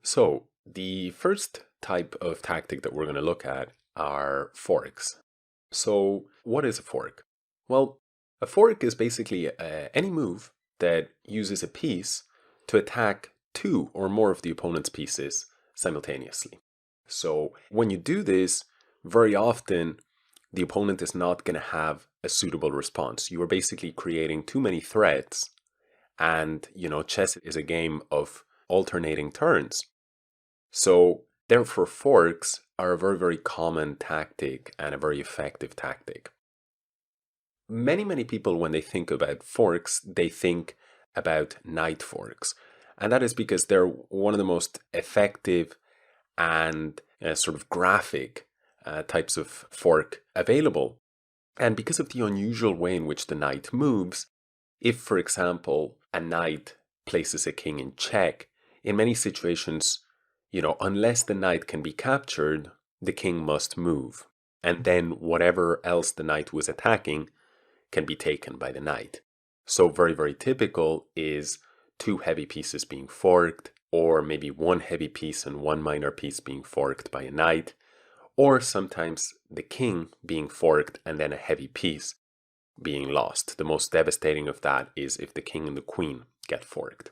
So, the first type of tactic that we're going to look at are forks. So, what is a fork? Well, a fork is basically any move that uses a piece to attack two or more of the opponent's pieces simultaneously. So, when you do this, very often the opponent is not going to have a suitable response. You are basically creating too many threats, and chess is a game of alternating turns. So, therefore, forks are a very, very common tactic and a very effective tactic. Many people, when they think about forks, they think about knight forks. And that is because they're one of the most effective and sort of graphic types of fork available. And because of the unusual way in which the knight moves, if, for example, a knight places a king in check, in many situations, unless the knight can be captured, the king must move. And then whatever else the knight was attacking can be taken by the knight. So very, very typical is two heavy pieces being forked, or maybe one heavy piece and one minor piece being forked by a knight, or sometimes the king being forked and then a heavy piece being lost. The most devastating of that is if the king and the queen get forked.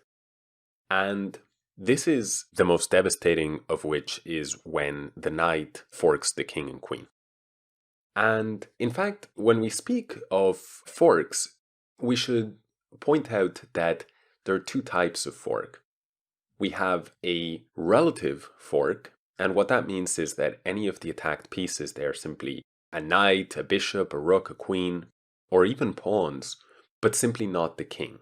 And this is the most devastating of which is when the knight forks the king and queen. And in fact, when we speak of forks, we should point out that there are two types of fork. We have a relative fork, and what that means is that any of the attacked pieces, they are simply a knight, a bishop, a rook, a queen, or even pawns, but simply not the king.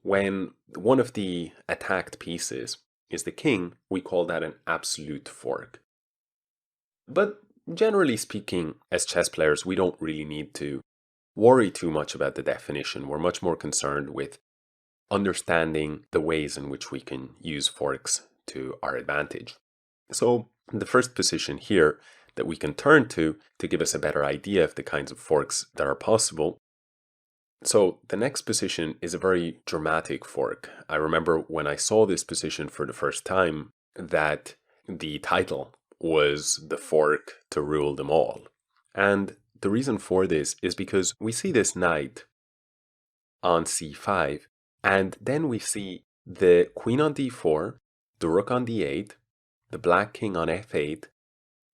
When one of the attacked pieces is the king, we call that an absolute fork. But generally speaking, as chess players, we don't really need to worry too much about the definition. We're much more concerned with understanding the ways in which we can use forks to our advantage. So the first position here that we can turn to give us a better idea of the kinds of forks that are possible. So the next position is a very dramatic fork. I remember when I saw this position for the first time that the title was The Fork to Rule Them All. And the reason for this is because we see this knight on c5, and then we see the queen on d4, the rook on d8, the black king on f8,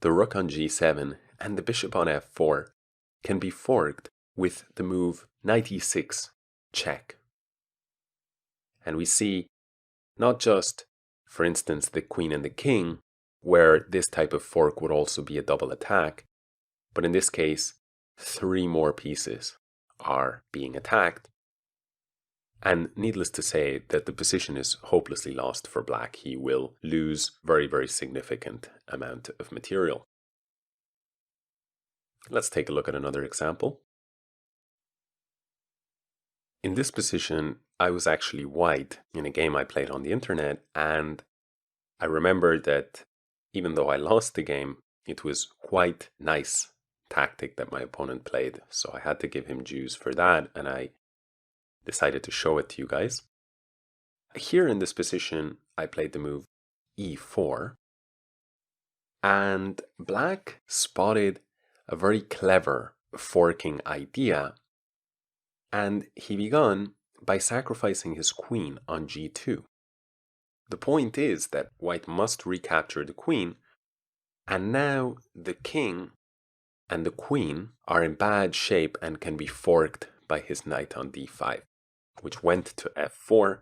the rook on g7, and the bishop on f4 can be forked with the move knight e6 check. And we see not just, for instance, the queen and the king, where this type of fork would also be a double attack, but in this case, three more pieces are being attacked. And needless to say that the position is hopelessly lost for black. He will lose very, very significant amount of material. Let's take a look at another example. In this position, I was actually white in a game I played on the internet, and I remember that even though I lost the game, it was quite nice tactic that my opponent played, so I had to give him dues for that, and I decided to show it to you guys. Here in this position, I played the move e4, and black spotted a very clever forking idea, and he began by sacrificing his queen on g2. The point is that white must recapture the queen, and now the king and the queen are in bad shape and can be forked by his knight on d5, which went to f4.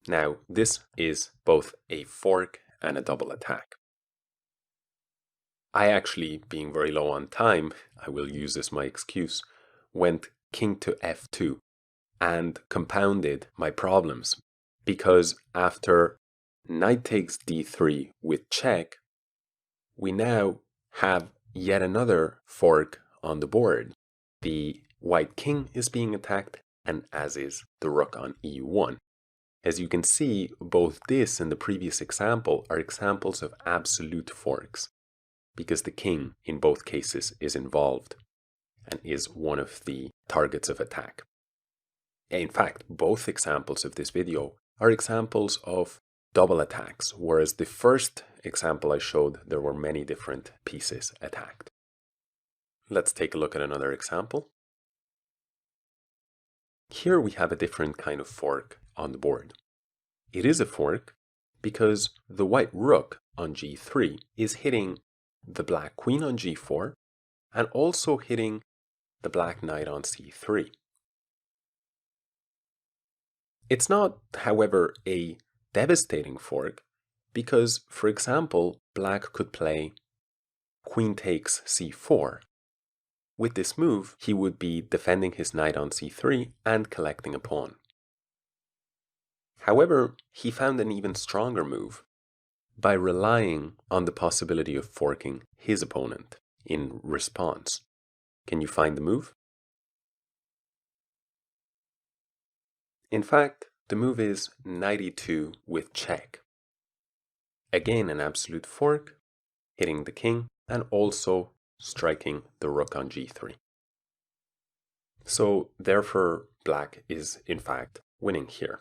Now, this is both a fork and a double attack. I actually, being very low on time, I will use as my excuse, went king to f2 and compounded my problems, because after knight takes d3 with check, we now have yet another fork on the board. The white king is being attacked, and as is the rook on e1. As you can see, both this and the previous example are examples of absolute forks, because the king in both cases is involved and is one of the targets of attack. In fact, both examples of this video are examples of double attacks, whereas the first example I showed, there were many different pieces attacked. Let's take a look at another example. Here we have a different kind of fork on the board. It is a fork because the white rook on g3 is hitting the black queen on g4 and also hitting the black knight on c3. It's not, however, a devastating fork because, for example, black could play queen takes c4. With this move, he would be defending his knight on c3 and collecting a pawn. However, he found an even stronger move by relying on the possibility of forking his opponent in response. Can you find the move? In fact, the move is knight e2 with check. Again, an absolute fork, hitting the king and also striking the rook on g3. So therefore, black is in fact winning here.